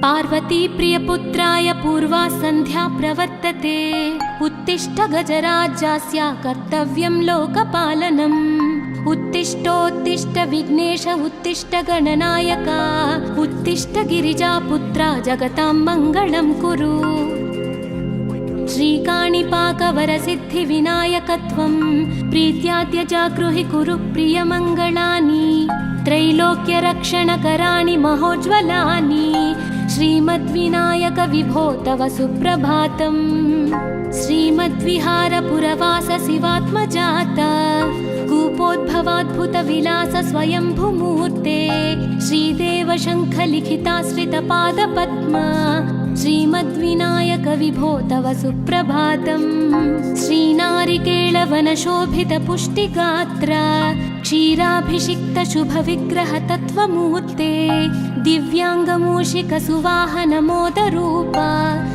पार्वती प्रियपुत्राय पूर्वा सन्ध्या प्रवर्तते। उत्तिष्ठ गजराज्यास्य कर्तव्यं लोकपालनम्। उत्तिष्ठोत्तिष्ठ विघ्नेश उत्तिष्ठ गणनायक। उत्तिष्ठ गिरिजापुत्रा जगतां मङ्गलं कुरु। श्रीकाणिपाकवरसिद्धिविनायकत्वं प्रीत्याद्य जागृहि कुरु प्रियमङ्गलानि। त्रैलोक्यरक्षणकराणि महोज्ज्वलानि। श्रीमद्विनायक विभो तव सुप्रभातम्। श्रीमद्विहारपुरवास शिवात्मजात कूपोद्भवाद्भुतविलास स्वयंभुमूर्ते। श्रीदेव शङ्खलिखिताश्रितपादपद्म। श्रीमद्विनायक विभो तव सुप्रभातम्। श्रीनारिकेळवनशोभितपुष्टिगात्र क्षीराभिषिक्तशुभविग्रह तत्त्वमूर्ते। दिव्याङ्गमूषिकसुवाहनमोदरूप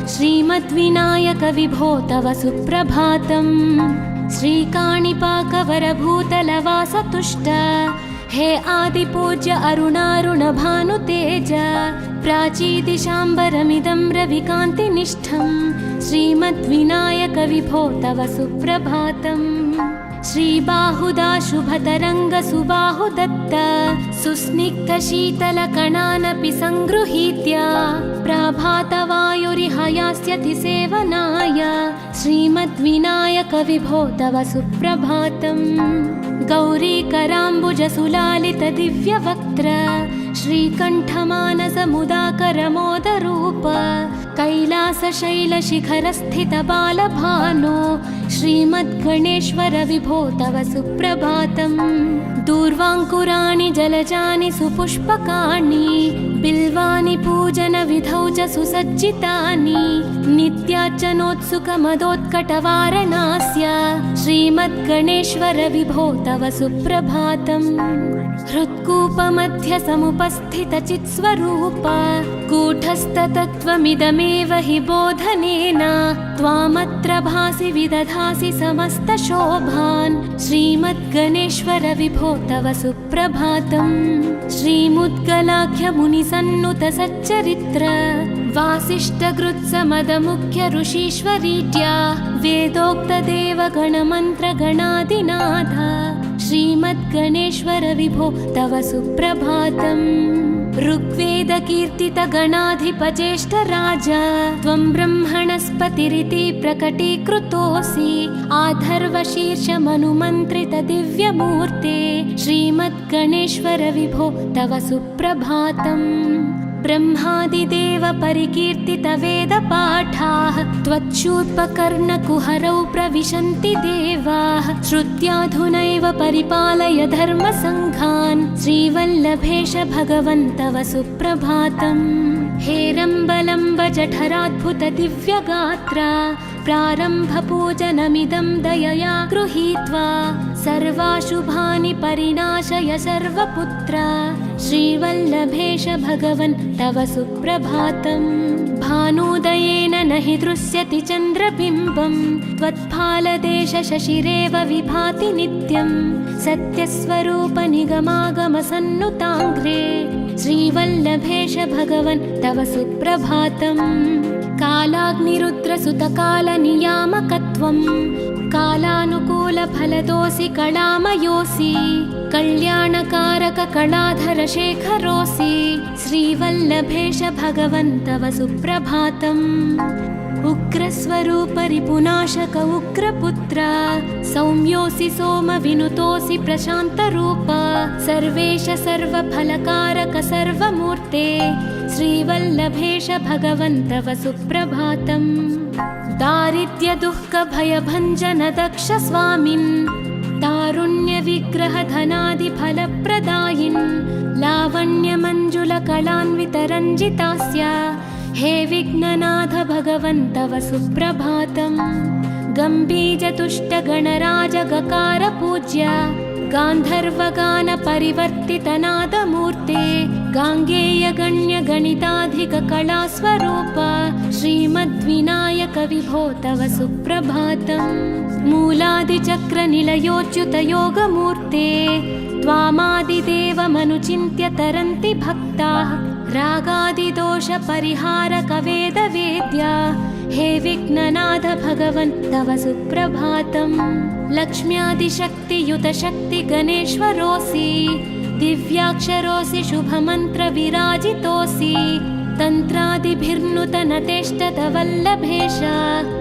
श्रीमद्विनायक विभो तव सुप्रभातम्। श्रीकाणिपाकवरभूतलवासतुष्ट हे आदिपूज्य अरुणारुणभानुतेज। प्राचीदिशाम्बरमिदं रविकान्तिनिष्ठं श्रीमद्विनायक विभो तव सुप्रभातम्। श्रीबाहुदा शुभतरङ्गसुबाहुदत्त सुस्निग्धशीतलकणानपि सङ्गृहीत्य प्रभातवायुरिहयास्यति सेवनाय श्रीमद्विनायक विभो तव सुप्रभातम्। गौरीकराम्बुजसुलालितदिव्यवक्त्र श्रीकण्ठमानसमुदाकरमोदरूप कैलासशैलशिखरस्थितबालभानो श्रीमद्गणेश्वर विभो तव सुप्रभातम्। दूर्वाङ्कुराणि जलजानि सुपुष्पकाणि बिल्वानि पूजनविधौ च सुसज्जितानि। नित्यार्चनोत्सुकमदोत्कटवारणास्य श्रीमद्गणेश्वर विभो तव सुप्रभातम्। हृत्कूपमध्य समुपस्थितचित्स्वरूप कूटस्थतत्त्वमिदमेव हि बोधनेन त्वामत्र भासि विदधासि समस्तशोभान् श्रीमद्गणेश्वर विभो तव सुप्रभातम्। श्रीमुद्गलाख्यमुनिसन्नुत सच्चरित्र वासिष्ठगृत्समदमुख्य ऋषीश्वरीट्या वेदोक्तदेवगणमन्त्रगणादिनाथ श्रीमद्गणेश्वर विभो तव सुप्रभातम्। ऋग्वेदकीर्तितगणाधिपज्येष्ठराज त्वं ब्रह्मणस्पतिरिति प्रकटीकृतोऽसि। आधर्वशीर्षमनुमन्त्रितदिव्यमूर्ते श्रीमद्गणेश्वर विभो तव सुप्रभातम्। ब्रह्मादिदेव परिकीर्तितवेदपाठाः त्वच्छूर्पकर्णकुहरौ प्रविशन्ति देवाः। श्रुत्याधुनैव परिपालय धर्मसङ्घान् श्रीवल्लभेश भगवन् तव सुप्रभातम्। हेरम्बलम्ब जठराद्भुतदिव्यगात्र प्रारम्भपूजनमिदं दयया गृहीत्वा सर्वाशुभानि परिनाशय सर्वपुत्र श्रीवल्लभेश भगवन् तव सुप्रभातम्। भानुदयेन न हि दृश्यति चन्द्रबिम्बं त्वत्फालदेश शशिरेव विभाति नित्यं। सत्यस्वरूप निगमागमसन्नुताङ्घ्रे श्रीवल्लभेश भगवन् तव सुप्रभातम्। कालाग्निरुद्रसुतकालनियामकत्वं कालानुकूलफलदोऽसि कलामयोऽसि। कल्याणकारक कलाधर शेखरोऽसि श्रीवल्लभेश भगवन् तव सुप्रभातम्। उग्रस्वरूप रिपुनाशक उग्रपुत्र सौम्योऽसि सोमविनुतोऽसि प्रशान्तरूप सर्वेश सर्वफलकारक सर्वमूर्ते श्रीवल्लभेश भगवन् तव सुप्रभातम्। दारिद्र्यदुःखभयभञ्जन दक्ष स्वामिन् तारुण्यविग्रह धनादिफलप्रदायिन् लावण्यमञ्जुलकलान्वितरञ्जितास्य हे विघ्ननाथ भगवन् तव सुप्रभातम्। गम्भीजतुष्टगणराजगकार पूज्य गान्धर्वगानपरिवर्तितनादमूर्ते गाङ्गेयगण्यगणिताधिककलास्वरूप श्रीमद्विनायक विभो तव सुप्रभातम्। मूलादिचक्रनिलयोच्युतयोगमूर्ते त्वामादिदेवमनुचिन्त्य तरन्ति भक्ताः रागादिदोषपरिहारकवेदवेद्या हे विघ्ननाथ भगवन् तव सुप्रभातम्। लक्ष्म्यादिशक्तियुतशक्तिगणेश्वरोऽसि दिव्याक्षरोऽसि शुभमन्त्रविराजितोऽसि तन्त्रादिभिर्नुतनतेष्टतवल्लभेश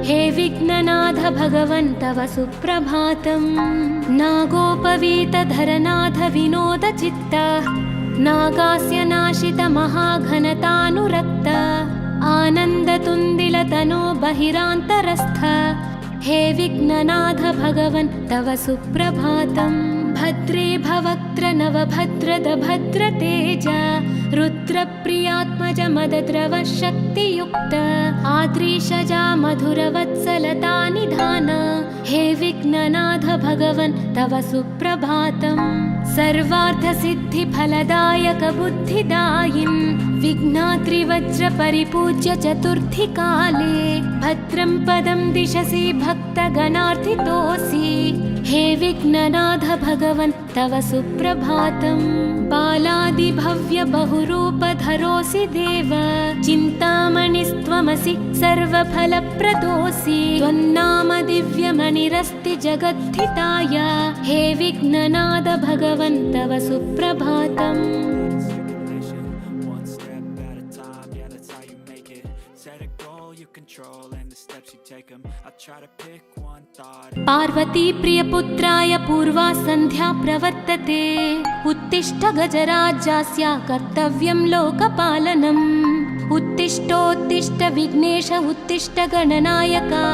हे विघ्ननाथ भगवन् तव सुप्रभातम्। नागोपवीतधरनाथ विनोदचित्त नागास्य नाशित महाघनतानुरक्त आनन्दतुन्दिलतनो बहिरान्तरस्थ हे विघ्ननाथ भगवन् तव सुप्रभातम्। भद्रे भवक्त्र नवभद्रद भद्रतेज रुद्रप्रियात्मज मदद्रव शक्तियुक्त आद्रीशजा मधुरवत्सलता निधान हे विघ्ननाथ भगवन् तव सुप्रभातम्। सर्वार्थसिद्धिफलदायक बुद्धिदायिन् विघ्नाद्रिवज्रपरिपूज्य चतुर्थी काले भद्रं पदं दिशसि भक्तगणार्थितोऽसि हे विघ्ननाथ भगवन् तव सुप्रभातम्। बालादिभव्य बहुरूपधरोऽसि देव चिन्तामणिस्त्वमसि सर्वफलप्रदोऽसि त्वन्नाम दिव्यमणिरस्ति जगद्धिताय हे विघ्ननाथ भगवन् तव सुप्रभातम्। पार्वती प्रियपुत्राय पूर्वा सन्ध्या प्रवर्तते उत्तिष्ठ गजराज्यास्य कर्तव्यं लोकपालनम्। उत्तिष्ठोत्तिष्ठ विघ्नेश उत्तिष्ठ गणनायका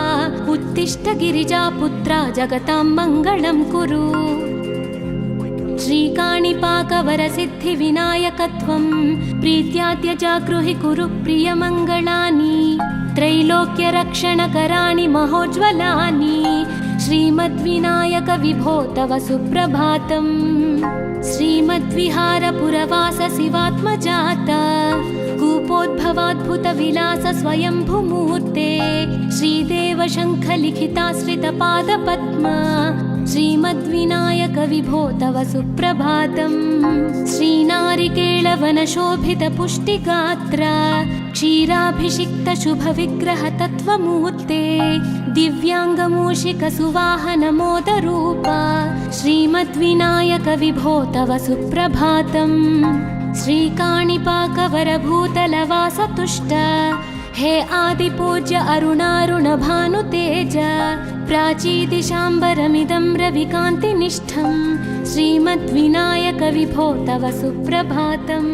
उत्तिष्ठ गिरिजापुत्रा जगतां मङ्गलं कुरु। श्रीकाणिपाकवरसिद्धिविनायकत्वं प्रीत्याद्यजागृहि कुरु प्रियमङ्गलानि त्रैलोक्यरक्षणकराणि महोज्ज्वलानि श्रीमद्विनायक विभो तव सुप्रभातम्। श्रीमद्विहारपुरवास शिवात्मजाता कूपोद्भवाद्भुतविलास स्वयंभुमूर्ते श्रीदेव शङ्खलिखिताश्रितपादपद्मा श्रीमद्विनायक विभो तव सुप्रभातम्। श्रीनारिकेळवनशोभितपुष्टिगात्र क्षीराभिषिक्तशुभविग्रहतत्त्वमूर्ते दिव्याङ्गमूषिकसुवाहनमोदरूपा श्रीमद्विनायक विभो तव सुप्रभातम्। श्रीकाणिपाकवरभूतलवासतुष्ट हे आदिपूज्य अरुणारुणभानुतेज प्राचीदिशाम्बरमिदं रविकान्तिनिष्ठं श्रीमद्विनायक विभो तव सुप्रभातम्।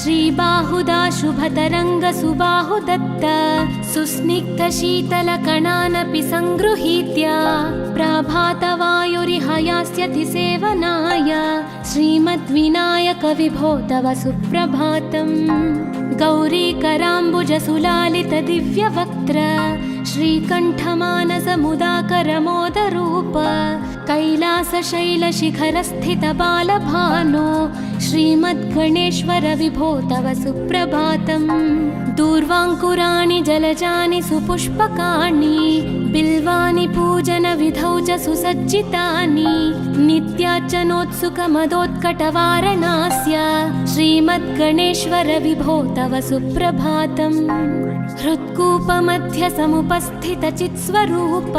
श्रीबाहुदा शुभतरङ्ग सुबाहुदत्त सुस्निग्धशीतलकणानपि सङ्गृहीत्य प्रभातवायुरिहयास्यति सेवनाय श्रीमद्विनायक विभो तव सुप्रभातम्। गौरीकराम्बुजसुलालितदिव्यवक्त्र श्रीकण्ठमानसमुदाकरमोदरूप कैलासशैलशिखरस्थितबालभानो श्रीमद्गणेश्वर विभो तव सुप्रभातम्। दूर्वाङ्कुराणि जलजानि सुपुष्पकाणि बिल्वानि पूजनविधौ च सुसज्जितानि नित्यार्चनोत्सुकमदोत्कटवारणास्य श्रीमद्गणेश्वर विभो तव सुप्रभातम्। हृत्कूपमध्य समुपस्थितचित्स्वरूप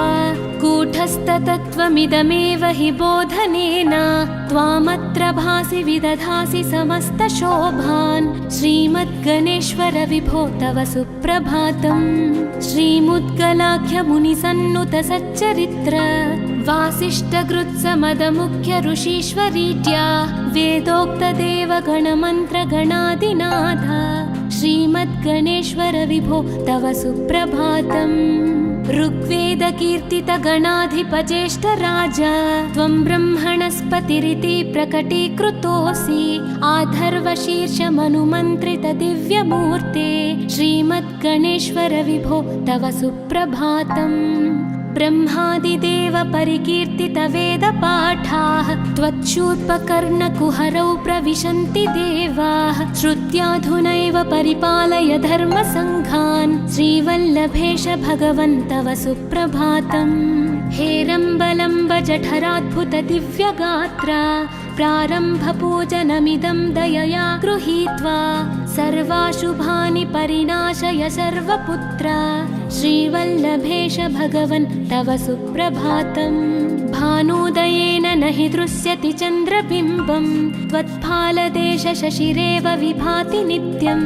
कूटस्थतत्त्वमिदमेव हि बोधनेन त्वामत्र भासि विदधासि समस्तशोभान् श्रीमद्गणेश्वर विभो तव सुप्रभातम्। श्रीमुद्गलाख्यमुनिसन्नुतसच्चरित्र वासिष्ठगृत्समदमुख्य ऋषीश्वरीट्या वेदोक्तदेवगणमन्त्रगणादिनाथ श्रीमद्गणेश्वर विभो तव सुप्रभातम्। ऋग्वेदकीर्तितगणाधिपज्येष्ठराज त्वं ब्रह्मणस्पतिरिति प्रकटीकृतोऽसि आधर्वशीर्षमनुमन्त्रितदिव्यमूर्ते श्रीमद्गणेश्वर विभो तव सुप्रभातम्। ब्रह्मादिदेव परिकीर्तितवेदपाठाः त्वच्छूर्पकर्णकुहरौ प्रविशन्ति देवाः श्रुत्याधुनैव परिपालय धर्मसङ्घान् श्रीवल्लभेश भगवन् तव सुप्रभातम्। हेरम्बलम्ब जठराद्भुत दिव्यगात्र प्रारम्भपूजनमिदं दयया गृहीत्वा सर्वाशुभानि परिनाशय सर्वपुत्र श्रीवल्लभेश भगवन् तव सुप्रभातम् भानोदयेन न हि दृश्यति चन्द्रबिम्बं त्वत्फालदेश शशिरेव विभाति नित्यं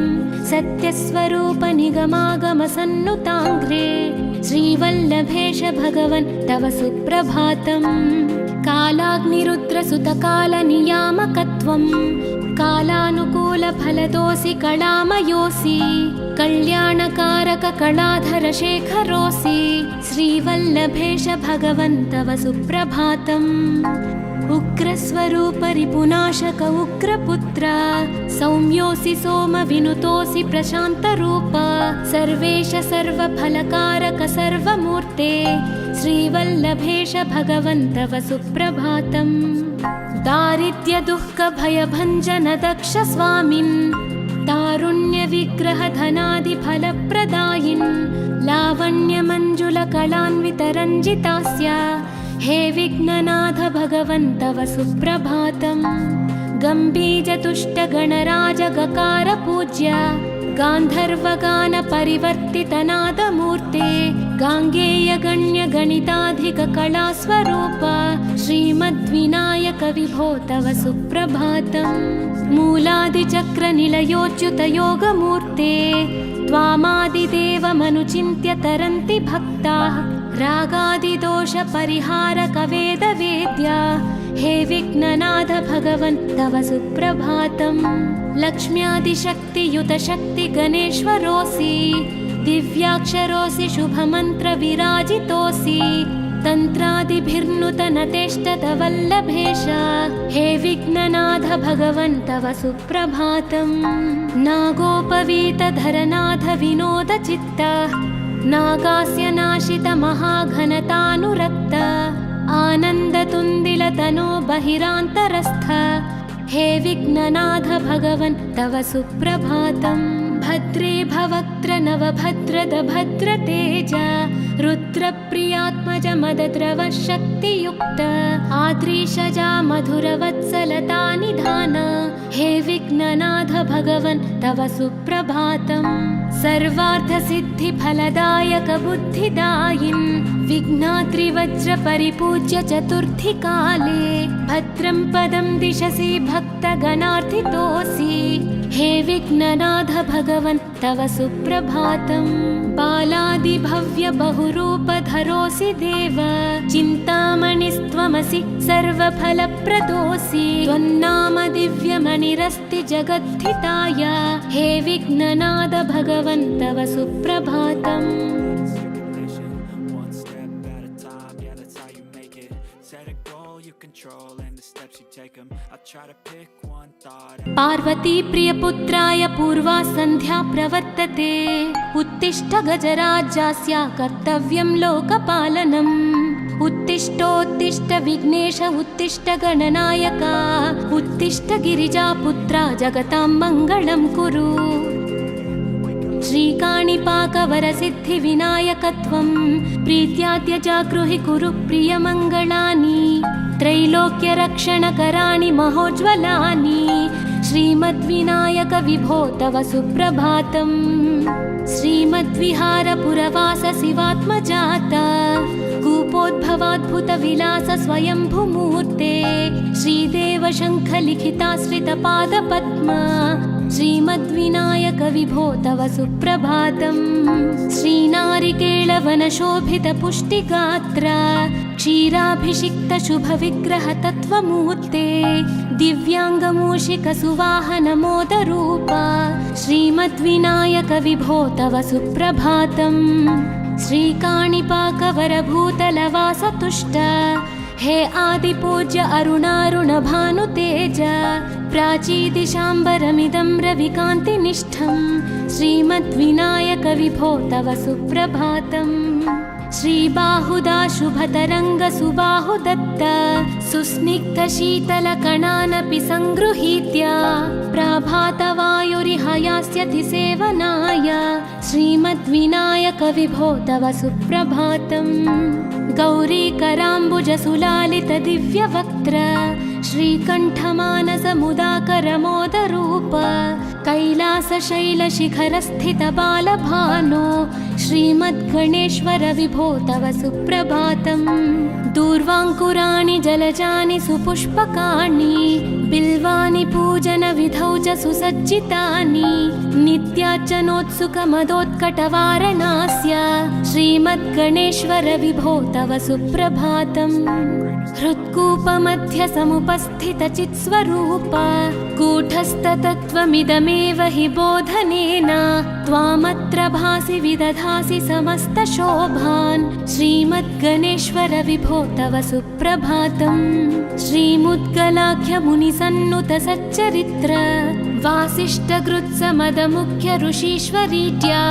सत्यस्वरूप निगमागमसन्नुताङ्घ्रे श्रीवल्लभेश भगवन् तव सुप्रभातम् कालाग्निरुद्रसुतकालनियामकत्वं कालानुकूलफलदोऽसि कलामयोऽसि कल्याणकारक कलाधर शेखरोऽसि श्रीवल्लभेश भगवन् तव सुप्रभातम् उग्रस्वरूप रिपुनाशक उग्रपुत्र सौम्योऽसि सोमविनुतोऽसि प्रशान्तरूप सर्वेश सर्वफलकारक सर्वमूर्ते श्रीवल्लभेश भगवन् तव सुप्रभातम् दारिद्र्यदुःखभयभञ्जन दक्ष स्वामिन् तारुण्यविग्रह धनादिफलप्रदायिन् लावण्यमञ्जुलकलान्वितरञ्जितास्य हे विघ्ननाथ भगवन् तव सुप्रभातम् गम्भीरतुष्टगणराजगकार पूज्य गान्धर्वगान परिवर्तितनादमूर्ते गाङ्गेयगण्यगणिताधिककलास्वरूप श्रीमद्विनायक विभो तव सुप्रभातम् मूलादिचक्रनिलयोच्युतयोगमूर्ते त्वामादिदेवमनुचिन्त्य तरन्ति भक्ताः रागादिदोषपरिहारक वेदवेद्या हे विघ्ननाथ भगवन् तव सुप्रभातम् लक्ष्म्यादिशक्तियुत शक्ति गणेश्वरोऽसि दिव्याक्षरोऽसि शुभमन्त्र विराजितोऽसि तन्त्रादिभिर्नुतनतेष्टत वल्लभेश हे विघ्ननाथ भगवन् तव सुप्रभातम् नागोपवीतधरनाथ विनोद चित्त नागास्य नाशित महाघनतानुरक्त आनन्दतुन्दिलतनो बहिरान्तरस्थ हे विघ्ननाथ भगवन् तव सुप्रभातम् भद्रे भवक्त्र नवभद्रद भद्रतेज रुद्रप्रियात्मज मदद्रव शक्तियुक्त आद्रीशजा मधुरवत्सलता निधान हे विघ्ननाथ भगवन् तव सुप्रभातम् सर्वार्थसिद्धिफलदायक बुद्धिदायिन् विघ्नाद्रिवज्र परिपूज्य चतुर्थी काले भद्रं पदं दिशसि भक्तगणार्थितोऽसि हे विघ्ननाथ भगवन् तव सुप्रभातम् बालादिभव्य बहुरूपधरोऽसि देव चिन्तामणिस्त्वमसि सर्वफलप्रदोऽसि त्वन्नाम दिव्यमणिरस्ति जगद्धिताय हे विघ्ननाथ भगवन् तव सुप्रभातम् पार्वती प्रियपुत्राय पूर्वा सन्ध्या प्रवर्तते उत्तिष्ठ गजराज्यस्य कर्तव्यं लोकपालनम् उत्तिष्ठोत्तिष्ठ विघ्नेश उत्तिष्ठ गणनायक उत्तिष्ठ गिरिजापुत्रा जगतां मङ्गलं कुरु श्रीकाणिपाकवरसिद्धिविनायकत्वं प्रीत्याद्य जागृहि कुरु प्रियमङ्गलानि त्रैलोक्यरक्षणकराणि महोज्ज्वलानि श्रीमद्विनायक विभो तव सुप्रभातम् श्रीमद्विहारपुरवास शिवात्मजात कूपोद्भवाद्भुतविलास स्वयंभुमूर्ते श्रीदेव शङ्खलिखिताश्रितपादपद्मा श्रीमद्विनायक विभो तव सुप्रभातम् श्रीनारिकेळवनशोभितपुष्टिगात्र क्षीराभिषिक्त शुभविग्रह तत्त्वमूर्ते दिव्याङ्गमूषिकसुवाहनमोदरूप श्रीमद्विनायक विभो तव सुप्रभातम् श्रीकाणिपाकवरभूतलवासतुष्ट हे आदिपूज्य अरुणारुणभानुतेज प्राचीदिशाम्बरमिदं रविकान्तिनिष्ठं श्रीमद्विनायक विभो तव सुप्रभातम् श्रीबाहुदा शुभतरङ्गसुबाहुदत्त सुस्निग्धशीतलकणानपि सङ्गृहीत्य प्रभातवायुरिहयास्यति सेवनाय श्रीमद्विनायक विभो तव सुप्रभातम् गौरीकराम्बुजसुलालितदिव्यवक्त्र श्रीकण्ठमानसमुदाकरमोदरूप कैलासशैलशिखरस्थितबालभानो श्रीमद्गणेश्वर विभो तव सुप्रभातम्। दूर्वाङ्कुराणि जलजानि सुपुष्पकाणि बिल्वानि पूजनविधौ च सुसज्जितानि नित्यार्चनोत्सुकमदोत्कटवारणास्य श्रीमद्गणेश्वर विभो तव सुप्रभातम्। हृत्कूपमध्य समुपस्थितचित्स्वरूप कूटस्थतत्त्वमिदमेव हि बोधनेन त्वामत्र भासि विदधासि समस्तशोभान् श्रीमद्गणेश्वर विभो तव सुप्रभातम्। श्रीमुद्गलाख्यमुनिसन्नुत सच्चरित्र वासिष्ठगृत्समदमुख्य ऋषीश्वरीत्या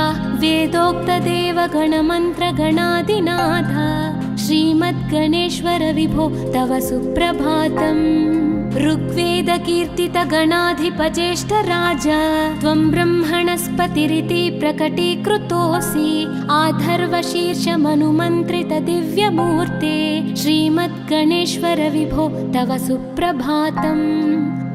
वेदोक्तदेवगणमन्त्रगणादिनाथ श्रीमद्गणेश्वर विभो तव सुप्रभातम्। ऋग्वेदकीर्तितगणाधिपज्येष्ठराज त्वं ब्रह्मणस्पतिरिति प्रकटीकृतोऽसि आधर्वशीर्षमनुमन्त्रितदिव्यमूर्ते श्रीमद्गणेश्वर विभो तव सुप्रभातम्।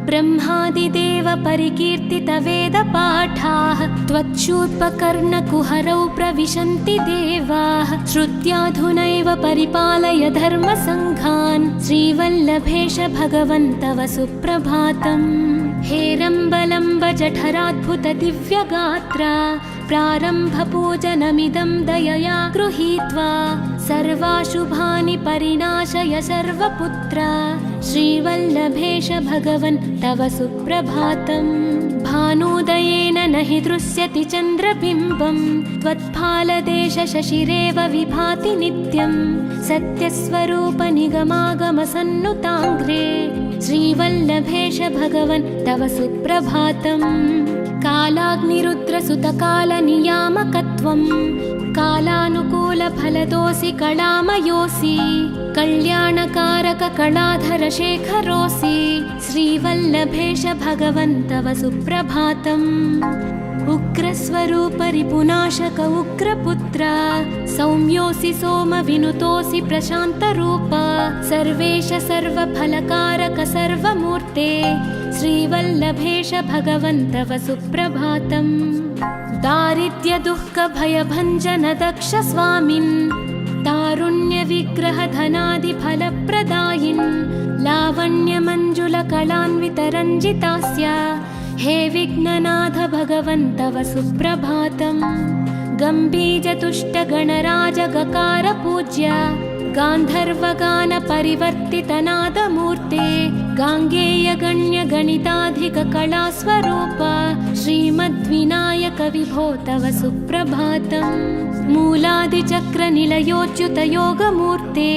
ब्रह्मादिदेव परिकीर्तितवेदपाठाः त्वच्छूर्पकर्णकुहरौ प्रविशन्ति देवाः श्रुत्याधुनैव परिपालय धर्मसङ्घान् श्रीवल्लभेश भगवन् तव सुप्रभातम्। हेरम्बलम्ब जठराद्भुत दिव्यगात्रा प्रारम्भपूजनमिदं दयया गृहीत्वा सर्वाशुभानि परिनाशय सर्वपुत्र श्रीवल्लभेश भगवन् तव सुप्रभातम्। भानुदयेन न हि दृश्यति चन्द्रबिम्बं त्वत्फालदेश शशिरेव विभाति नित्यं सत्यस्वरूप निगमागमसन्नुताङ्घ्रे श्रीवल्लभेश भगवन् तव सुप्रभातम्। कालाग्निरुद्रसुतकालनियामकत्वं कालानुकूलफलदोऽसि कलामयोऽसि कल्याणकारककलाधरशेखरोऽसि श्रीवल्लभेश भगवन् तव सुप्रभातम्। उग्रस्वरूप रिपुनाशक उग्रपुत्र सौम्योऽसि सोमविनुतोऽसि प्रशान्तरूप सर्वेश सर्वफलकारक सर्वमूर्ते श्रीवल्लभेश भगवन् तव सुप्रभातम्। दारिद्र्यदुःखभयभञ्जन दक्ष स्वामिन् तारुण्यविग्रहधनादिफलप्रदायिन् लावण्यमञ्जुलकलान्वितरञ्जितास्य हे विघ्ननाथ भगवन् तव सुप्रभातम्। गम्भीजतुष्टगणराजगकार पूज्य गान्धर्वगानपरिवर्तितनादमूर्ते गाङ्गेयगण्यगणिताधिककलास्वरूप श्रीमद्विनायक विभो तव सुप्रभातम्। मूलादिचक्रनिलयोच्युतयोगमूर्ते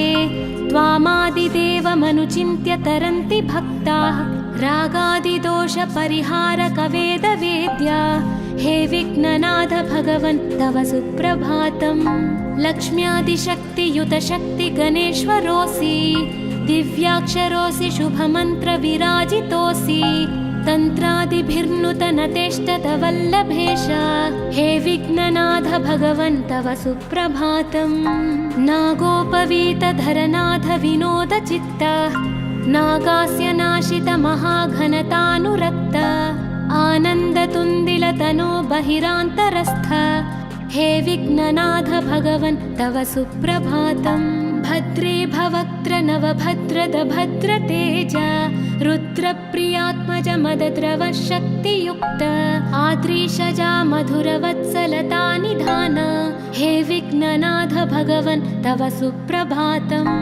त्वामादिदेवमनुचिन्त्य तरन्ति भक्ताः रागादिदोषपरिहारकवेदवेद्या हे विघ्ननाथ भगवन् तव सुप्रभातम्। लक्ष्म्यादिशक्तियुतशक्तिगणेश्वरोऽसि दिव्याक्षरोऽसि शुभमन्त्रविराजितोऽसि तन्त्रादिभिर्नुतनतेष्टतवल्लभेश हे विघ्ननाथ भगवन् तव सुप्रभातम्। नागोपवीतधरनाथ विनोदचित्त नागास्य नाशित महाघनतानुरक्त आनन्दतुन्दिलतनो बहिरान्तरस्थ हे विघ्ननाथ भगवन् तव सुप्रभातम्। भद्रे भवक्त्र नवभद्रद भद्रतेज रुद्रप्रियात्मज मदद्रव शक्तियुक्त आद्रीशजा मधुरवत्सलता निधान हे विघ्ननाथ भगवन् तव सुप्रभातम्।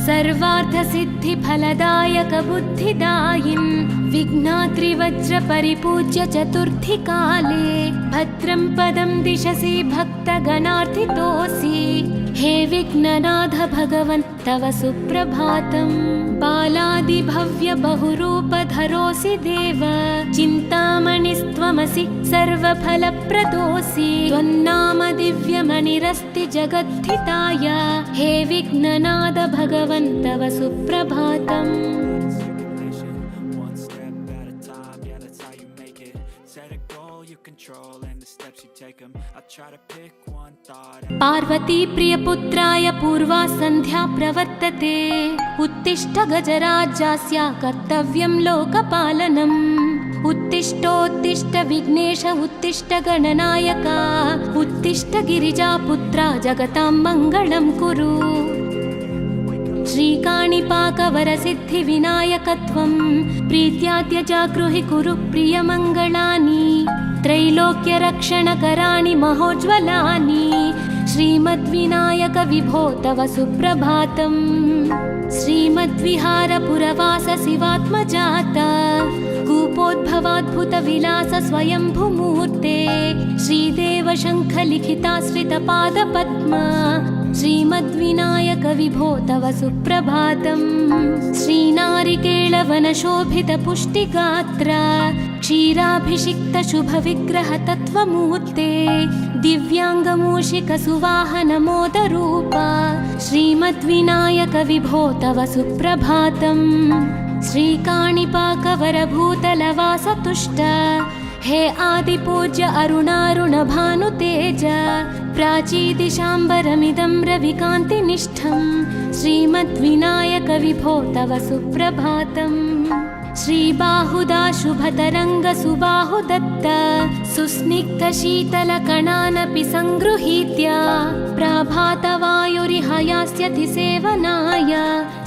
सर्वार्थसिद्धिफलदायक बुद्धिदायिन् विघ्नाद्रिवज्रपरिपूज्य चतुर्थी काले भद्रं पदं दिशसि भक्तगणार्थितोऽसि हे विघ्ननाथ भगवन् तव सुप्रभातम्। बालादिभव्य बहुरूपधरोऽसि देव चिन्तामणिस्त्वमसि सर्वफलप्रदोऽसि त्वन्नाम दिव्यमणिरस्ति जगद्धिताय हे विघ्ननाथ भगवन् तव सुप्रभातम्। control and the steps you take them. I try to pick one thought. Parvati प्रियपुत्राय पूर्वा सन्ध्या प्रवर्तते उत्तिष्ठ गजराज्यस्य कर्तव्यं लोकपालनम् उत्तिष्ठोत्तिष्ठ विघ्नेश उत्तिष्ठ गणनायक उत्तिष्ठ गिरिजापुत्रा जगतां मङ्गलं कुरु श्रीकाणिपाकवरसिद्धिविनायकत्वं प्रीत्याद्य जागृहि कुरु प्रियमङ्गलानि त्रैलोक्यरक्षणकराणि महोज्ज्वलानि श्रीमद्विनायक विभो तव सुप्रभातम् श्रीमद्विहारपुरवास शिवात्मजात कूपोद्भवाद्भुतविलास स्वयंभूमूर्ते श्रीदेव शङ्खलिखिताश्रितपादपद्मा श्रीमद्विनायक विभो तव सुप्रभातम् श्रीनारिकेळवनशोभितपुष्टिगात्र क्षीराभिषिक्त शुभविग्रह तत्त्वमूर्ते दिव्याङ्गमूषिकसुवाहनमोदरूप श्रीमद्विनायक विभो तव सुप्रभातम् श्रीकाणिपाकवरभूतलवासतुष्ट हे आदिपूज्य अरुणारुण भानुतेज प्राचीदिशाम्बरमिदं रविकान्तिनिष्ठं श्रीमद्विनायक विभो तव सुप्रभातम् श्रीबाहुदा शुभतरङ्ग सुबाहुदत्त सुस्निग्धशीतलकणानपि सङ्गृहीत्य प्रभातवायुरिहयास्यति सेवनाय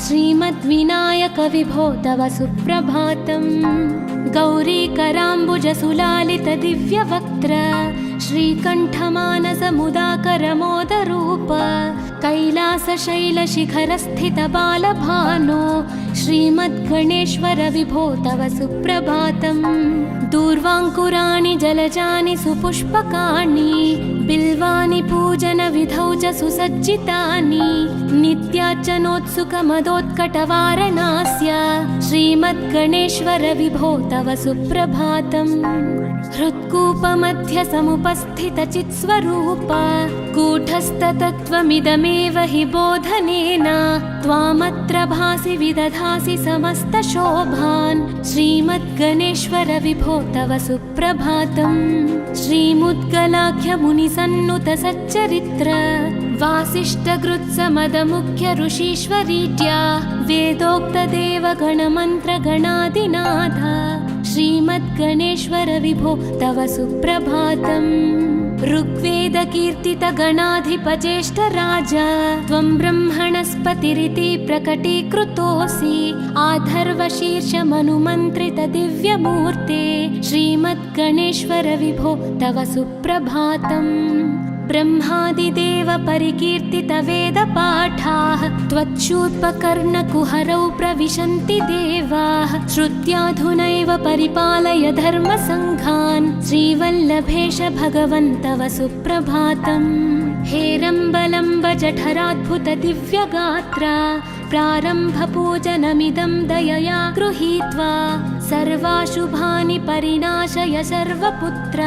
श्रीमद्विनायक विभो तव सुप्रभातम् गौरीकराम्बुजसुलालित दिव्यवक्त्र श्रीकण्ठमानसमुदाकरमोदरूप कैलासशैलशिखरस्थित बालभानो श्रीमद्गणेश्वर विभो तव सुप्रभातम् दूर्वाङ्कुराणि जलजानि सुपुष्पकाणि बिल्वानि पूजनविधौ च सुसज्जितानि नित्यार्चनोत्सुकमदोत्कटवारणास्य श्रीमद्गणेश्वर विभो तव सुप्रभातम् हृत्कूपमध्य समुपस्थितचित्स्वरूप कूटस्थतत्त्वमिदमेव हि बोधनेन त्वामत्र भासि विदधासि समस्तशोभान् श्रीमद्गणेश्वर विभो तव सुप्रभातम् श्रीमुद्गलाख्यमुनिसन्नुत सच्चरित्र वासिष्ठगृत्समदमुख्य ऋषीश्वरीत्या वेदोक्तदेवगणमन्त्रगणादिनाथ श्रीमद्गणेश्वर विभो तव सुप्रभातम् ऋग्वेदकीर्तितगणाधिपज्येष्ठराज त्वं ब्रह्मणस्पतिरिति प्रकटीकृतोऽसि आधर्वशीर्षमनुमन्त्रित दिव्यमूर्ते श्रीमद्गणेश्वर विभो तव सुप्रभातम् ब्रह्मादिदेव परिकीर्तित वेदपाठाः त्वच्छूर्पकर्णकुहरौ प्रविशन्ति देवाः श्रुत्याधुनैव परिपालय धर्मसङ्घान् श्रीवल्लभेश भगवन् तव सुप्रभातम् हेरम्बलम्ब जठराद्भुत दिव्यगात्र प्रारम्भपूजनमिदं दयया गृहीत्वा सर्वाशुभानि परिनाशय सर्वपुत्र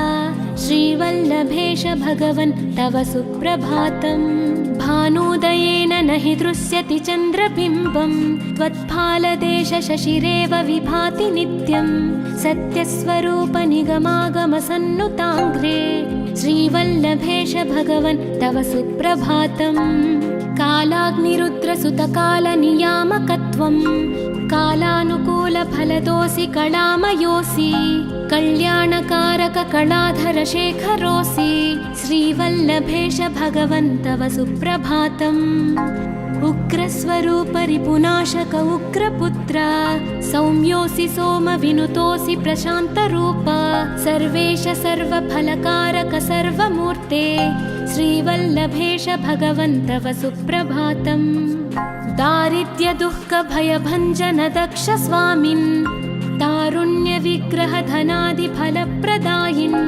श्रीवल्लभेश भगवन् तव सुप्रभातम् भानोदयेन न हि दृश्यति चन्द्रबिम्बं त्वत्फालदेश शशिरेव विभाति नित्यं सत्यस्वरूप निगमागमसन्नुताङ्घ्रे श्रीवल्लभेश भगवन् तव सुप्रभातम् कालाग्निरुद्रसुतकालनियामकत्वं कालानुकूलफलदोऽसि कलामयोऽसि कल्याणकारक कलाधर शेखरोऽसि श्रीवल्लभेश भगवन् तव सुप्रभातम् उग्रस्वरूप रिपुनाशक उग्रपुत्र सौम्योऽसि सोमविनुतोऽसि प्रशान्तरूप सर्वेश सर्वफलकारक सर्वमूर्ते श्रीवल्लभेश भगवन् तव सुप्रभातम् दारिद्र्य दुःख भयभञ्जन दक्ष स्वामिन् तारुण्य विग्रह धनादि फलप्रदायिन्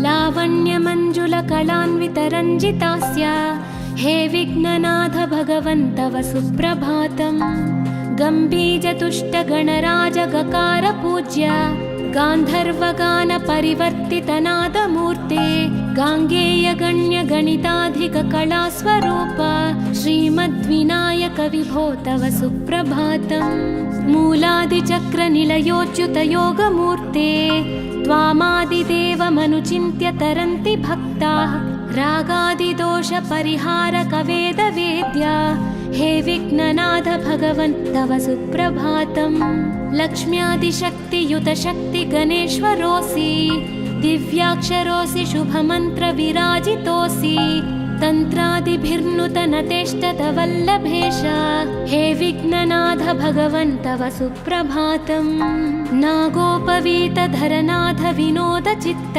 लावण्य मंजुल कलान्वित रञ्जितास्य हे विघ्ननाथ भगवन् तव सुप्रभातम् गम्भीर तुष्ट गणराज गकार पूज्य गान्धर्वगान परिवर्तित नादमूर्ते गाङ्गेय गण्य गणिताधिक कला स्वरूप श्रीमद्विनायक विभो तव सुप्रभातम् मूलादिचक्र निलयोच्युत योगमूर्ते त्वामादिदेवमनुचिन्त्य तरन्ति भक्ताः रागादिदोषपरिहारकवेदवेद्या हे विघ्ननाथ भगवन् तव सुप्रभातम् लक्ष्म्यादिशक्तियुतशक्तिगणेश्वरोऽसि दिव्याक्षरोऽसि शुभमन्त्रविराजितोऽसि तन्त्रादिभिर्नुतनतेष्टतवल्लभेश हे विघ्ननाथ भगवन् तव सुप्रभातम् नागोपवीतधरनाथ विनोदचित्त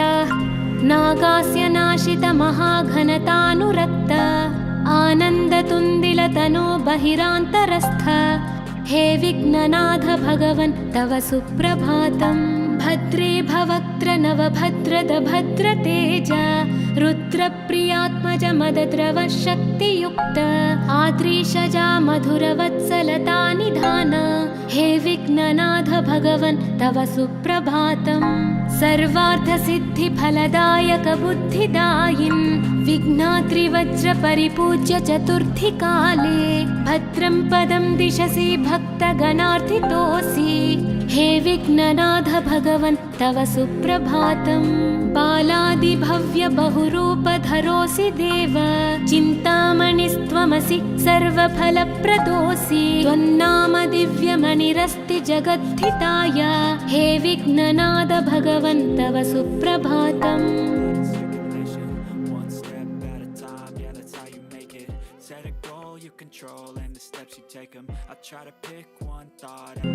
नागास्य नाशित महाघनतानुरक्त आनन्दतुन्दिलतनो बहिरान्तरस्थ हे विघ्ननाथ भगवन् तव सुप्रभातम् भद्रे भवक्त्र नवभद्रद भद्रतेज रुद्रप्रियात्मज मदद्रव शक्तियुक्त आद्रीशजा मधुरवत्सलता निधान हे विघ्ननाथ भगवन् तव सुप्रभातम् सर्वार्थसिद्धिफलदायक बुद्धिदायिन् विघ्नात्रिवज्रपरिपूज्य चतुर्थी काले भद्रं पदं दिशसि भक्तगणार्थितोऽसि हे विघ्ननाथ भगवन् तव सुप्रभातम् बालादिभव्य बहुरूपधरोऽसि देव चिन्तामणिस्त्वमसि सर्वफलप्रदोऽसि त्वन्नाम दिव्यमणिरस्ति जगद्धिताय हे विघ्ननाथ भगवन् तव सुप्रभातम्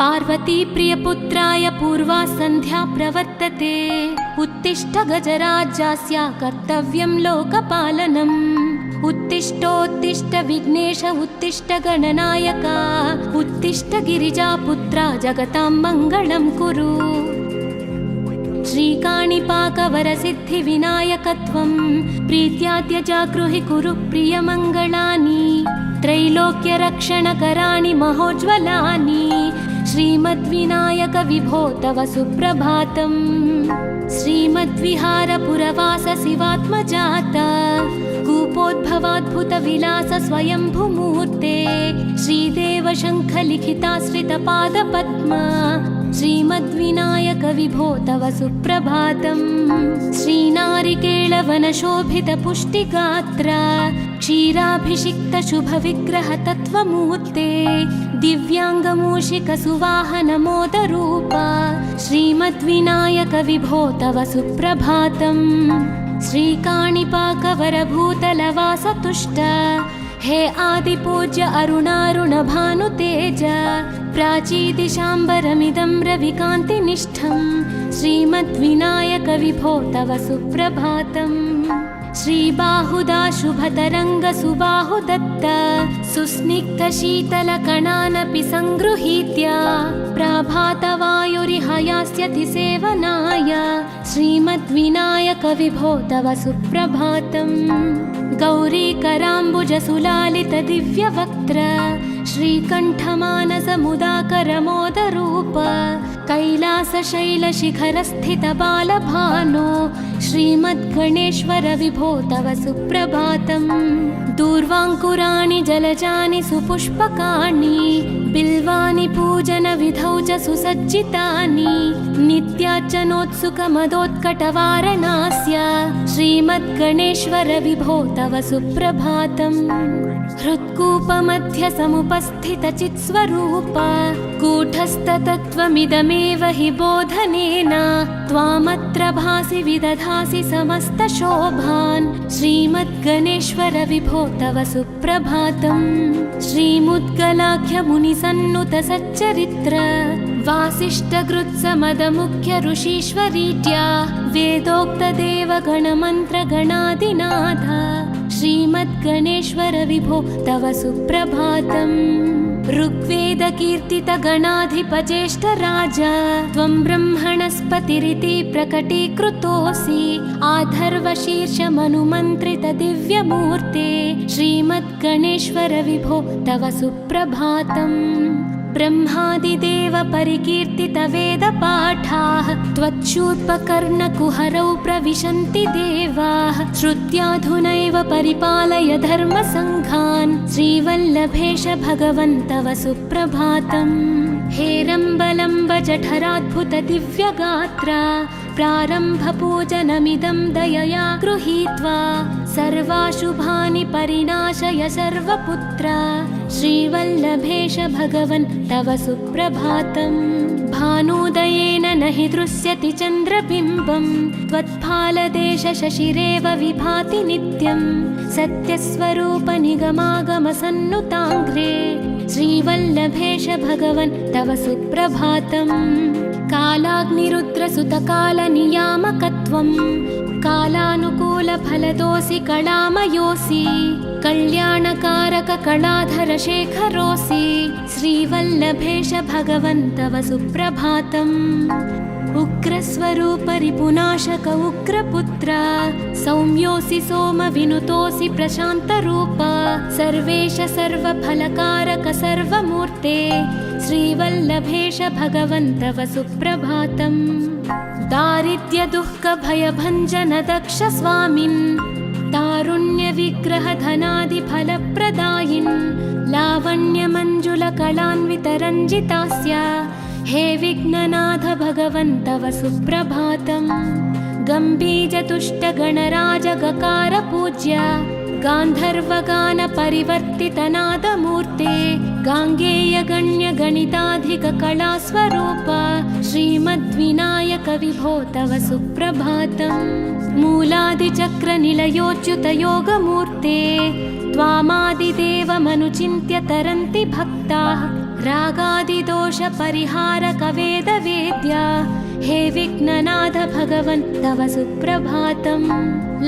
पार्वती प्रियपुत्राय पूर्वा सन्ध्या प्रवर्तते उत्तिष्ठ गजराज्यास्य कर्तव्यं लोकपालनम् उत्तिष्ठोत्तिष्ठ विघ्नेश उत्तिष्ठ गणनायका उत्तिष्ठ गिरिजापुत्रा जगतां मङ्गलं कुरु श्रीकाणिपाकवरसिद्धिविनायकत्वं प्रीत्याद्य जागृहि कुरु प्रियमङ्गलानि त्रैलोक्यरक्षणकराणि महोज्ज्वलानि श्रीमद्विनायक विभो तव सुप्रभातम् श्रीमद्विहारपुरवास शिवात्मजात कूपोद्भवाद्भुतविलास स्वयंभुमूर्ते श्रीदेव शङ्खलिखिताश्रितपादपद्मा श्रीमद्विनायक विभो तव सुप्रभातम् श्रीनारिकेळवनशोभितपुष्टिगात्र क्षीराभिषिक्तशुभविग्रहतत्त्वमूर्ते दिव्याङ्गमूषिकसुवाहनमोदरूपा श्रीमद्विनायक विभो तव सुप्रभातम् श्रीकाणिपाकवरभूतलवासतुष्ट हे आदिपूज्य अरुणारुणभानुतेज प्राचीदिशाम्बरमिदं रविकान्तिनिष्ठं श्रीमद्विनायक विभो तव सुप्रभातम् श्रीबाहुदा शुभतरङ्गसुबाहुदत्त सुस्निग्धशीतलकणानपि सङ्गृहीत्य प्राभातवायुरिह यास्यति सेवनाय श्रीमद्विनायक विभो तव सुप्रभातम् गौरीकराम्बुजसुलालितदिव्यवक्त्र श्रीकण्ठमानसमुदाकरमोदरूप कैलासशैलशिखरस्थितबालभानो श्रीमद्गणेश्वर विभो तव सुप्रभातम् दूर्वाङ्कुराणि जलजानि सुपुष्पकाणि बिल्वानि पूजनविधौ च सुसज्जितानि नित्यार्चनोत्सुकमदोत्कटवारणास्य श्रीमद्गणेश्वर विभो तव सुप्रभातम् हृत्कूपमध्य समुपस्थितचित्स्वरूप कूटस्थतत्त्वमिदमेव हि बोधनेन त्वामत्र भासि विदधासि समस्तशोभान् श्रीमद्गणेश्वर विभो तव सुप्रभातम् श्रीमुद्गलाख्यमुनिसन्नुतसच्चरित्र वासिष्ठगृत्समदमुख्य ऋषीश्वरीट्या वेदोक्तदेवगणमन्त्रगणादिनाथ श्रीमद्गणेश्वर विभो तव सुप्रभातम् ऋग्वेदकीर्तितगणाधिपज्येष्ठराज त्वं ब्रह्मणस्पतिरिति प्रकटीकृतोऽसि आधर्वशीर्षमनुमन्त्रितदिव्यमूर्ते श्रीमद्गणेश्वर विभो तव सुप्रभातम् ब्रह्मादिदेव परिकीर्तितवेदपाठाः त्वच्छूर्पकर्णकुहरौ प्रविशन्ति देवाः श्रुत्याधुनैव परिपालय धर्मसङ्घान् श्रीवल्लभेश भगवन् तव सुप्रभातम् हेरम्बलम्ब जठराद्भुत दिव्यगात्र प्रारम्भपूजनमिदं दयया गृहीत्वा सर्वाशुभानि परिणाशय सर्वपुत्र श्रीवल्लभेश भगवन् तव सुप्रभातम् भानुदयेन न हि दृश्यति चन्द्रबिम्बं त्वत्फालदेश शशिरेव विभाति नित्यं सत्यस्वरूप निगमागमसन्नुताङ्घ्रे श्रीवल्लभेश भगवन् तव सुप्रभातम् कालाग्निरुद्रसुतकालनियामकत्वं कालानुकूलफलदोऽसि कलामयोऽसि कल्याणकारक कलाधर शेखरोऽसि श्रीवल्लभेश भगवन् तव सुप्रभातम् उग्रस्वरूप रिपुनाशक उग्रपुत्र सौम्योऽसि सोमविनुतोऽसि प्रशान्तरूप सर्वेश सर्वफलकारक सर्वमूर्ते श्रीवल्लभेश भगवन् तव सुप्रभातम् दारिद्र्यदुःखभयभञ्जन दक्ष स्वामिन् तारुण्यविग्रह धनादिफलप्रदायिन् लावण्यमञ्जुलकलान्वितरञ्जितास्य हे विघ्ननाथ भगवन् तव सुप्रभातम् गम्भीजतुष्टगणराजगकार पूज्य गान्धर्वगान परिवर्तितनादमूर्ते गाङ्गेयगण्यगणिताधिककलास्वरूप श्रीमद्विनायक विभो तव सुप्रभातम् मूलादिचक्रनिलयोच्युतयोगमूर्ते त्वामादिदेवमनुचिन्त्य तरन्ति भक्ताः रागादिदोषपरिहारक वेदवेद्या हे विघ्ननाथ भगवन् तव सुप्रभातम्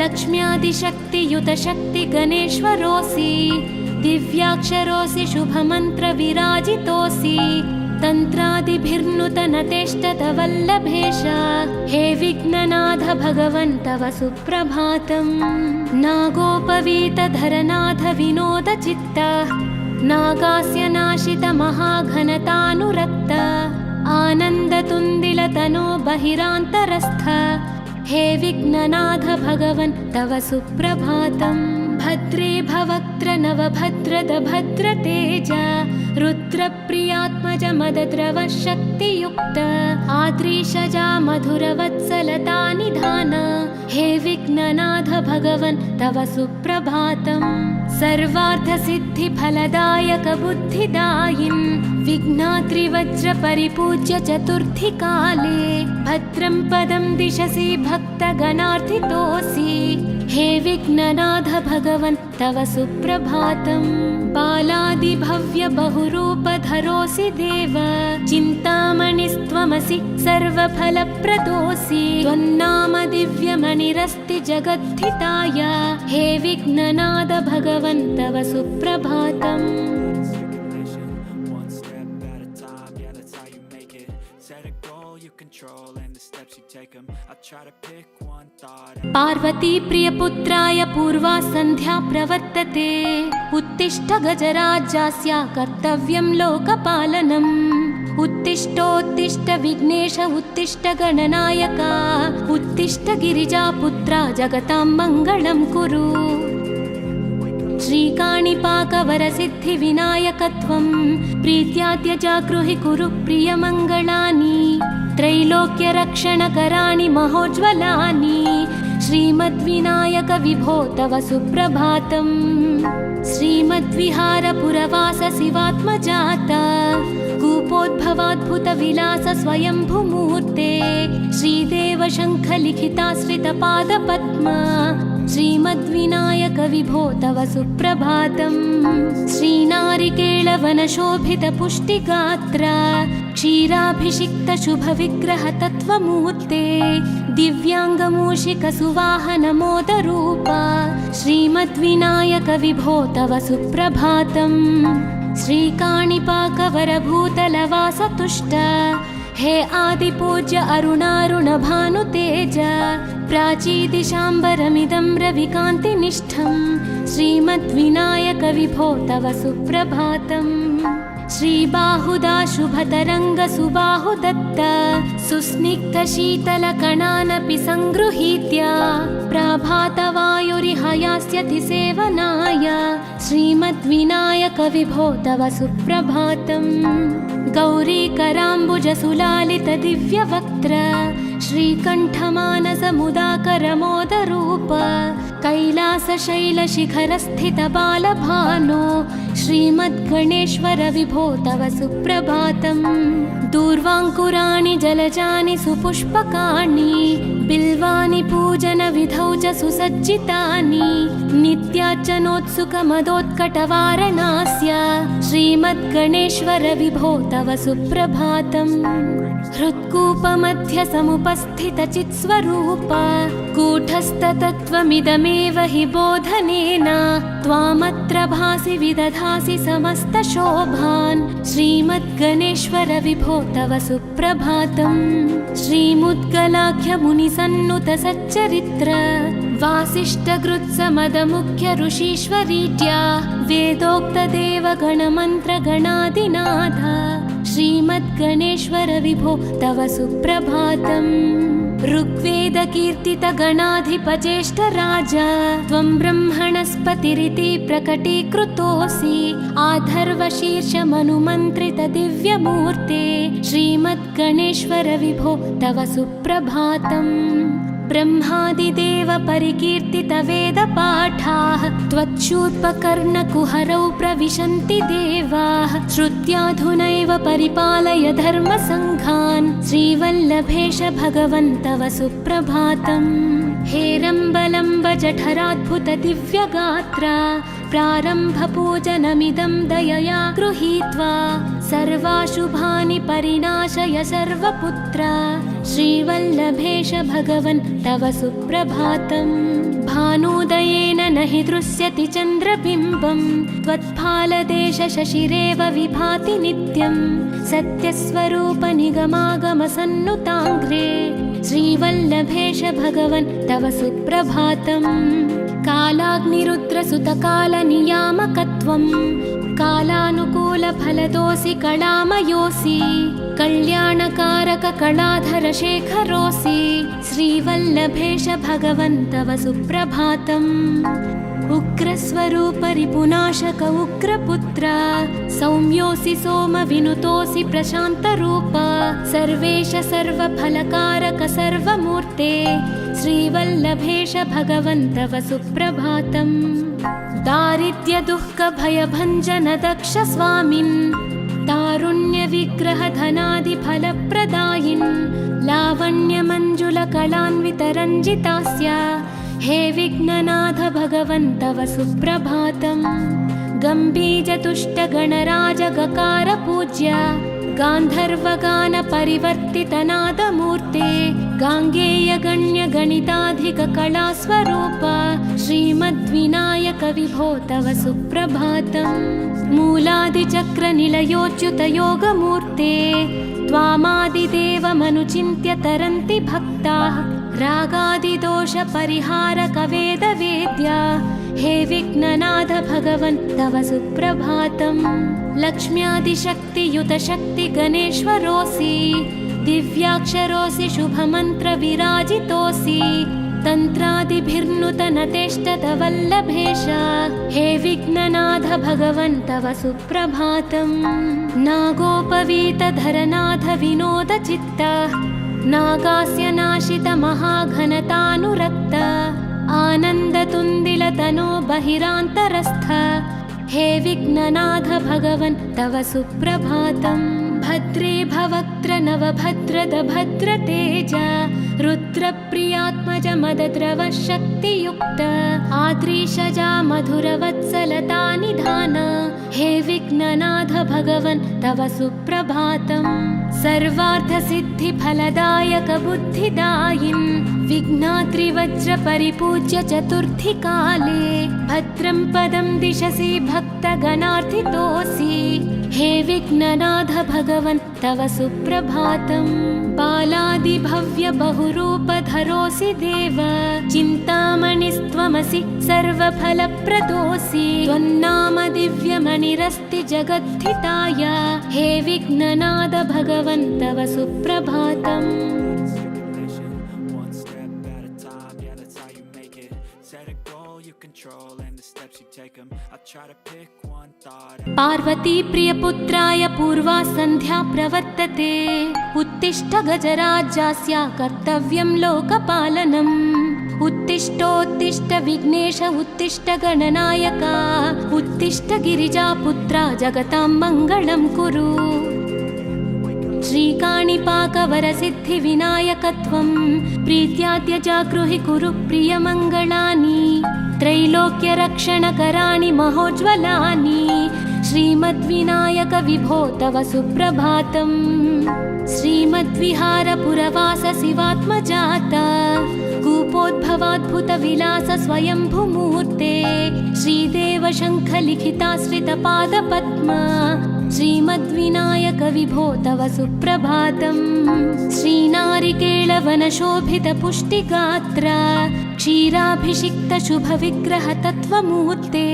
लक्ष्म्यादिशक्तियुत शक्ति गणेश्वरोऽसि दिव्याक्षरोऽसि शुभमन्त्र विराजितोऽसि तन्त्रादिभिर्नुतनतेष्टत वल्लभेश हे विघ्ननाथ भगवन् तव सुप्रभातम् नागोपवीतधरनाथ विनोद चित्त नागास्य नाशित महाघनतानुरक्त आनन्दतुन्दिलतनो बहिरान्तरस्थ हे विघ्ननाथ भगवन् तव सुप्रभातम् भद्रे भवक्त्र नवभद्रद भद्रतेज रुद्रप्रियात्मज मदद्रव शक्तियुक्त आद्रीशजा मधुरवत्सलता निधान हे विघ्ननाथ भगवन् तव सुप्रभातम् सर्वार्थसिद्धिफलदायक बुद्धिदायिन् विघ्नात्रिवज्र परिपूज्य चतुर्थी काले भद्रं पदं दिशसि भक्तगणार्थितोऽसि हे विघ्ननाथ भगवन् तव सुप्रभातम् बालादिभव्य बहुरूपधरोऽसि देव चिन्तामणिस्त्वमसि सर्वफलप्रदोऽसि त्वन्नाम दिव्यमणिरस्ति जगद्धिताय हे विघ्ननाथ भगवन् तव सुप्रभातम् पार्वती प्रियपुत्राय पूर्वा सन्ध्या प्रवर्तते उत्तिष्ठ गजराज्यस्य कर्तव्यं लोकपालनम् उत्तिष्ठोत्तिष्ठ विघ्नेश उत्तिष्ठ गणनायक उत्तिष्ठ गिरिजापुत्रा जगतां मङ्गलं कुरु श्रीकाणिपाकवरसिद्धिविनायकत्वं प्रीत्याद्य जागृहि कुरु प्रियमङ्गलानि त्रैलोक्यरक्षणकराणि महोज्ज्वलानि श्रीमद्विनायक विभो तव सुप्रभातम् श्रीमद्विहारपुरवास शिवात्मजात कूपोद्भवाद्भुतविलास स्वयंभुमूर्ते श्रीदेव शङ्खलिखिताश्रितपादपद्मा श्रीमद्विनायक विभो तव सुप्रभातम् श्रीनारिकेळवनशोभितपुष्टिगात्र क्षीराभिषिक्त शुभविग्रह तत्त्वमूर्ते दिव्याङ्गमूषिक सुवाहन मोदरूप श्रीमद्विनायक विभो तव सुप्रभातम् श्रीकाणिपाकवरभूतलवासतुष्ट हे आदिपूज्य अरुणारुण भानुतेज प्राचीदिशाम्बरमिदं रविकान्तिनिष्ठं श्रीमद्विनायक विभो तव सुप्रभातम् श्रीबाहुदा शुभतरङ्ग सुबाहुदत्त सुस्निग्धशीतलकणानपि सङ्गृहीत्य प्रभातवायुरिहयास्यति सेवनाय श्रीमद्विनायक विभो तव सुप्रभातम् गौरीकराम्बुजसुलालित दिव्यवक्त्र श्रीकण्ठमानसमुदाकरमोदरूप कैलासशैलशिखरस्थितबालभानो श्रीमद्गणेश्वर विभो तव सुप्रभातम्। दूर्वाङ्कुराणि जलजानि सुपुष्पकाणि बिल्वानि पूजनविधौ च सुसज्जितानि नित्यार्चनोत्सुकमदोत्कटवारणास्य श्रीमद्गणेश्वर विभो तव सुप्रभातम्। हृत्कूपमध्यसमुपस्थितचित्स्वरूप कूटस्थतत्त्वमिदमेव हि बोधनेन त्वामत्र भासि विदधासि समस्तशोभान् श्रीमद्गणेश्वर विभो तव सुप्रभातम्। श्रीमुद्गलाख्यमुनिसन्नुत सच्चरित्र वासिष्ठगृत्समदमुख्य ऋषीश्वरीड्या वेदोक्तदेवगणमन्त्रगणादिनाथ श्रीमद्गणेश्वर विभो तव सुप्रभातम्। ऋग्वेदकीर्तितगणाधिपज्येष्ठराज त्वं ब्रह्मणस्पतिरिति प्रकटीकृतोऽसि आधर्वशीर्षमनुमन्त्रितदिव्यमूर्ते श्रीमद्गणेश्वर विभो तव सुप्रभातम्। ब्रह्मादिदेव परिकीर्तितवेदपाठाः त्वच्छूर्पकर्णकुहरौ प्रविशन्ति देवाः श्रुत्याधुनैव परिपालय धर्मसङ्घान् श्रीवल्लभेश भगवन् तव सुप्रभातम्। हेरम्बलम्ब जठराद्भुतदिव्यगात्रा प्रारम्भपूजनमिदं दयया गृहीत्वा सर्वाशुभानि परिनाशय सर्वपुत्र श्रीवल्लभेश भगवन् तव सुप्रभातम्। भानुदयेन न हि दृश्यति चन्द्रबिम्बं त्वत्फालदेशशशिरेव विभाति नित्यं सत्यस्वरूप निगमागमसन्नुताङ्घ्रे श्रीवल्लभेश भगवन् तव सुप्रभातम्। कालाग्निरुद्रसुतकालनियामकत्वं कालानुकूलफलदोऽसि कलामयोऽसि कल्याणकारककलाधरशेखरोऽसि श्रीवल्लभेश भगवन् तव सुप्रभातम्। उग्रस्वरूपरिपुनाशक उग्रपुत्र सौम्योऽसि सोमविनुतोऽसि प्रशान्तरूप सर्वेश सर्वफलकारक सर्वमूर्ते श्रीवल्लभेश भगवन् तव सुप्रभातम्। दारिद्र्यदुःखभयभञ्जन दक्ष स्वामिन् तारुण्यविग्रहधनादिफलप्रदायिन् लावण्यमञ्जुलकलान्वितरञ्जितास्य हे विघ्ननाथ भगवन् तव सुप्रभातम्। गम्भीजतुष्टगणराजगकार पूज्य गान्धर्वगानपरिवर्तितनादमूर्ते गाङ्गेयगण्यगणिताधिककलास्वरूप श्रीमद्विनायक विभो तव सुप्रभातम्। मूलादिचक्रनिलयोच्युतयोगमूर्ते त्वामादिदेवमनुचिन्त्य तरन्ति भक्ताः रागादिदोषपरिहारकवेदवेद्या हे विघ्ननाथ भगवन् तव सुप्रभातम्। लक्ष्म्यादिशक्तियुतशक्तिगणेश्वरोऽसि दिव्याक्षरोऽसि शुभमन्त्रविराजितोऽसि तन्त्रादिभिर्नुतनतेष्टतवल्लभेश हे विघ्ननाथ भगवन् तव सुप्रभातम्। नागोपवीतधरनाथ विनोदचित्त नागास्य नाशित महाघनतानुरक्त आनन्दतुन्दिलतनो बहिरान्तरस्थ हे विघ्ननाथ भगवन् तव सुप्रभातम्। भद्रे भवक्त्र नवभद्रद भद्रतेज रुद्रप्रियात्मज मदद्रव शक्तियुक्त आद्रीशजा मधुरवत्सलता निधान हे विघ्ननाथ भगवन् तव सुप्रभातम्। सर्वार्थसिद्धिफलदायक बुद्धिदायिन् विघ्नात्रिवज्रपरिपूज्य चतुर्थीकाले भद्रं पदं दिशसि भक्तगणार्थितोऽसि हे विघ्ननाथ भगवन् तव सुप्रभातम्। बालादिभव्य बहुरूपधरोऽसि देव चिन्तामणिस्त्वमसि सर्वफलप्रदोऽसि त्वन्नाम दिव्यमणिरस्ति जगद्धिताय हे विघ्ननाथ भगवन् तव सुप्रभातम्। One step at a time, yeah, that's how you make it. Set a goal, you can control and the steps you take them. I try to pick one thought. Parvati प्रियपुत्राय पूर्वा सन्ध्या प्रवर्तते उत्तिष्ठ गजराज्यस्य कर्तव्यं लोकपालनम् उत्तिष्ठोत्तिष्ठ विघ्नेश उत्तिष्ठ गणनायक उत्तिष्ठ गिरिजापुत्रा जगतां मङ्गलं कुरु श्रीकाणिपाकवरसिद्धिविनायकत्वं प्रीत्याद्य जागृहि कुरु प्रियमङ्गलानि त्रैलोक्यरक्षणकराणि महोज्ज्वलानि श्रीमद्विनायक विभो तव सुप्रभातम् श्रीमद्विहारपुरवास शिवात्मजात कूपोद्भवाद्भुतविलास स्वयंभुमूर्ते श्रीदेव शङ्खलिखिताश्रितपादपद्म श्रीमद्विनायक विभो तव सुप्रभातम् श्रीनारिकेळवनशोभितपुष्टिगात्र क्षीराभिषिक्तशुभविग्रह तत्त्वमूर्ते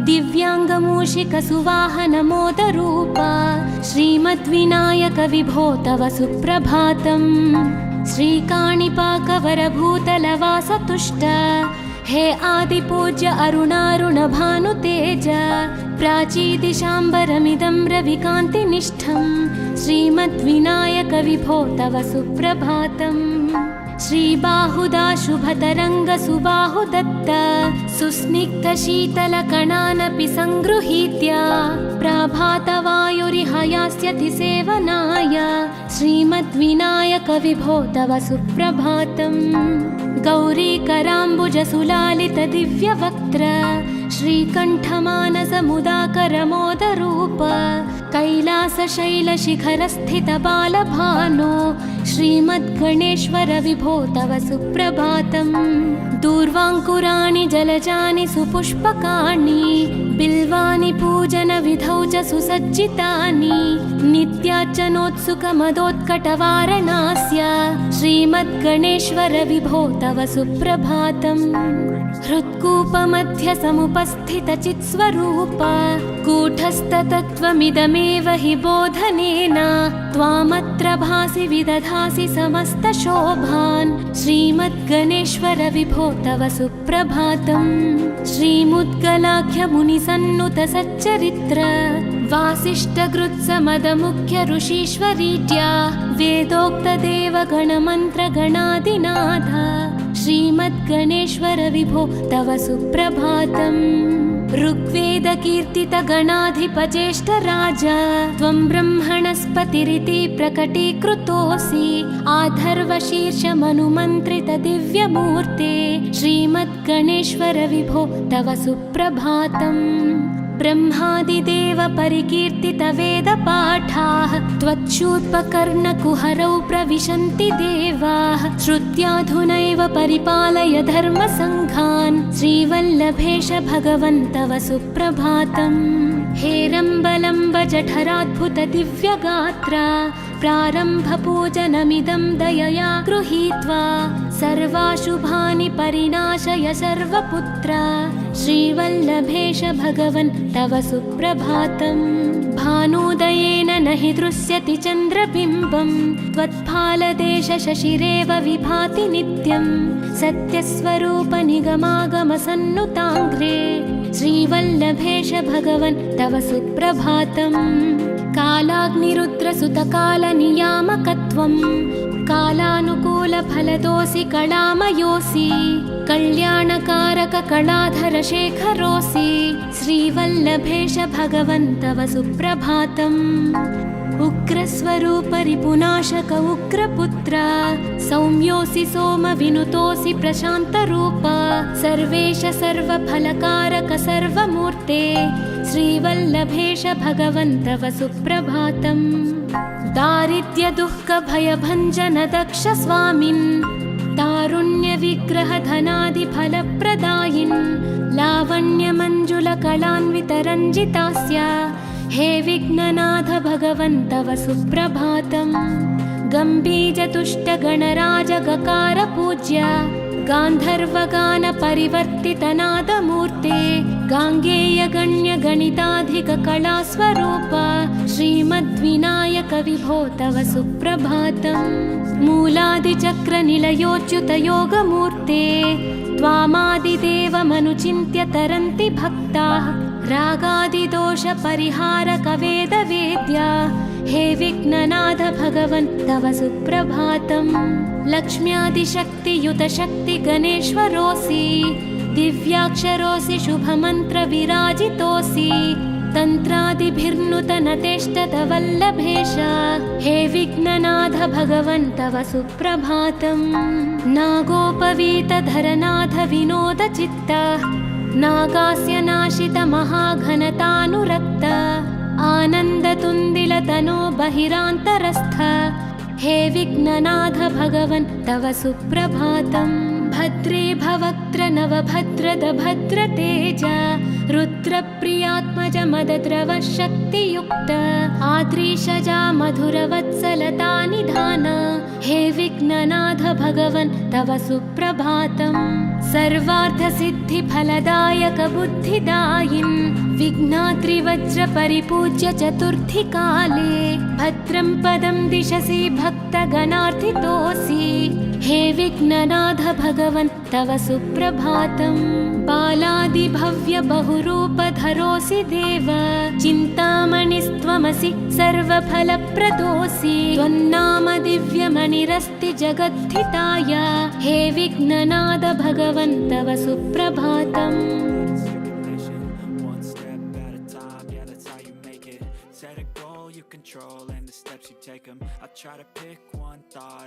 दिव्याङ्गमूषिकसुवाहनमोदरूप श्रीमद्विनायक विभो तव सुप्रभातम् श्रीकाणिपाकवरभूतलवासतुष्ट हे आदिपूज्य अरुणारुणभानुतेज प्राचीदिशाम्बरमिदं रविकान्तिनिष्ठं श्रीमद्विनायक विभो तव सुप्रभातम् श्रीबाहुदा शुभतरङ्गसुबाहुदत्त सुस्निग्धशीतलकणानपि सङ्गृहीत्य प्रभातवायुरिहयास्यति सेवनाय श्रीमद्विनायक विभो तव सुप्रभातम् गौरीकराम्बुजसुलालितदिव्यवक्त्र श्रीकण्ठमानसमुदाकरमोदरूप कैलासशैलशिखरस्थितबालभानो श्रीमद्गणेश्वर विभो तव सुप्रभातम् दूर्वाङ्कुराणि जलजानि सुपुष्पकाणि बिल्वानि पूजनविधौ च सुसज्जितानि नित्यार्चनोत्सुकमदोत्कटवारणास्य श्रीमद्गणेश्वर विभो तव सुप्रभातम् हृत्कूपमध्य समुपस्थितचित्स्वरूप कूटस्थतत्त्वमिदमेव हि बोधनेन त्वामत्र भासि विदधासि समस्तशोभान् श्रीमद्गणेश्वर विभो तव सुप्रभातम् श्रीमुद्गलाख्यमुनिसन्नुत सच्चरित्र वासिष्ठगृत्समदमुख्य ऋषीश्वरीज्या वेदोक्तदेवगणमन्त्रगणादिनाथ श्रीमद्गणेश्वर विभो तव सुप्रभातम् ऋग्वेदकीर्तितगणाधिपज्येष्ठराज त्वं ब्रह्मणस्पतिरिति प्रकटीकृतोऽसि आधर्वशीर्षमनुमन्त्रितदिव्यमूर्ते श्रीमद्गणेश्वर विभो तव सुप्रभातम् ब्रह्मादिदेव परिकीर्तितवेदपाठाः त्वच्छूत्पकर्णकुहरौ प्रविशन्ति देवाः श्रुत्याधुनैव परिपालय धर्मसङ्घान् श्रीवल्लभेश भगवन् तव सुप्रभातम् हेरम्बलम्ब जठराद्भुत दिव्यगात्र प्रारम्भपूजनमिदं दयया गृहीत्वा सर्वाशुभानि परिनाशय सर्वपुत्र श्रीवल्लभेश भगवन् तव सुप्रभातम् भानुदयेन न हि दृश्यति चन्द्रबिम्बं त्वत्फालदेश शशिरेव विभाति नित्यं सत्यस्वरूप निगमागमसन्नुताङ्घ्रे श्रीवल्लभेश भगवन् तव सुप्रभातम् कालाग्निरुद्रसुतकालनियामकत्वं कालानुकूलफलदोऽसि कलामयोऽसि कल्याणकारक कलाधरशेखरोऽसि श्रीवल्लभेश भगवन् तव सुप्रभातम् उग्रस्वरूप रिपुनाशक उग्रपुत्र सौम्योऽसि सोमविनुतोऽसि प्रशान्तरूप सर्वेश सर्वफलकारक सर्वमूर्ते श्रीवल्लभेश भगवन् तव सुप्रभातम् दारिद्र्यदुःखभयभञ्जन दक्ष स्वामिन् तारुण्यविग्रहधनादिफलप्रदायिन् लावण्यमञ्जुलकलान्वितरञ्जितास्य हे विघ्ननाथ भगवन् तव सुप्रभातम् गम्भीजतुष्टगणराजगकार गान्धर्वगानपरिवर्तितनादमूर्ते गाङ्गेयगण्यगणिताधिककलास्वरूप श्रीमद्विनायक विभो तव सुप्रभातम् मूलादिचक्रनिलयोच्युतयोगमूर्ते त्वामादिदेवमनुचिन्त्य तरन्ति भक्ताः रागादिदोषपरिहारकवेदवेद्या हे विघ्ननाथ भगवन् तव सुप्रभातम् लक्ष्म्यादिशक्तियुतशक्तिगणेश्वरोऽसि दिव्याक्षरोऽसि शुभमन्त्रविराजितोऽसि तन्त्रादिभिर्नुतनतेष्टतवल्लभेश हे विघ्ननाथ भगवन् तव सुप्रभातम् नागोपवीतधरनाथ विनोदचित्त नागास्य नाशित महाघनतानुरक्त आनन्दतुन्दिलतनो बहिरान्तरस्थ हे विघ्ननाथ भगवन् तव सुप्रभातम् भद्रे भवक्त्र नवभद्रद भद्रतेज रुद्रप्रियात्मज मदद्रव शक्तियुक्त आद्रीशजा मधुरवत्सलता निधान हे विघ्ननाथ भगवन् तव सुप्रभातम् सर्वार्थसिद्धिफलदायक बुद्धिदायिन् विघ्नाद्रिवज्रपरिपूज्य चतुर्थीकाले भद्रं पदं दिशसि भक्तगणार्थितोऽसि हे विघ्ननाथ भगवन् तव सुप्रभातम् बालादिभव्य बहुरूपधरोऽसि देव चिन्तामणिस्त्वमसि सर्वफलप्रदोऽसि त्वन्नाम दिव्यमणिरस्ति जगद्धिताय हे विघ्ननाथ भगवन् तव सुप्रभातम् One step at a time, yeah, that's how you make it. Set a goal you control and the steps you take them. I try to pick one thought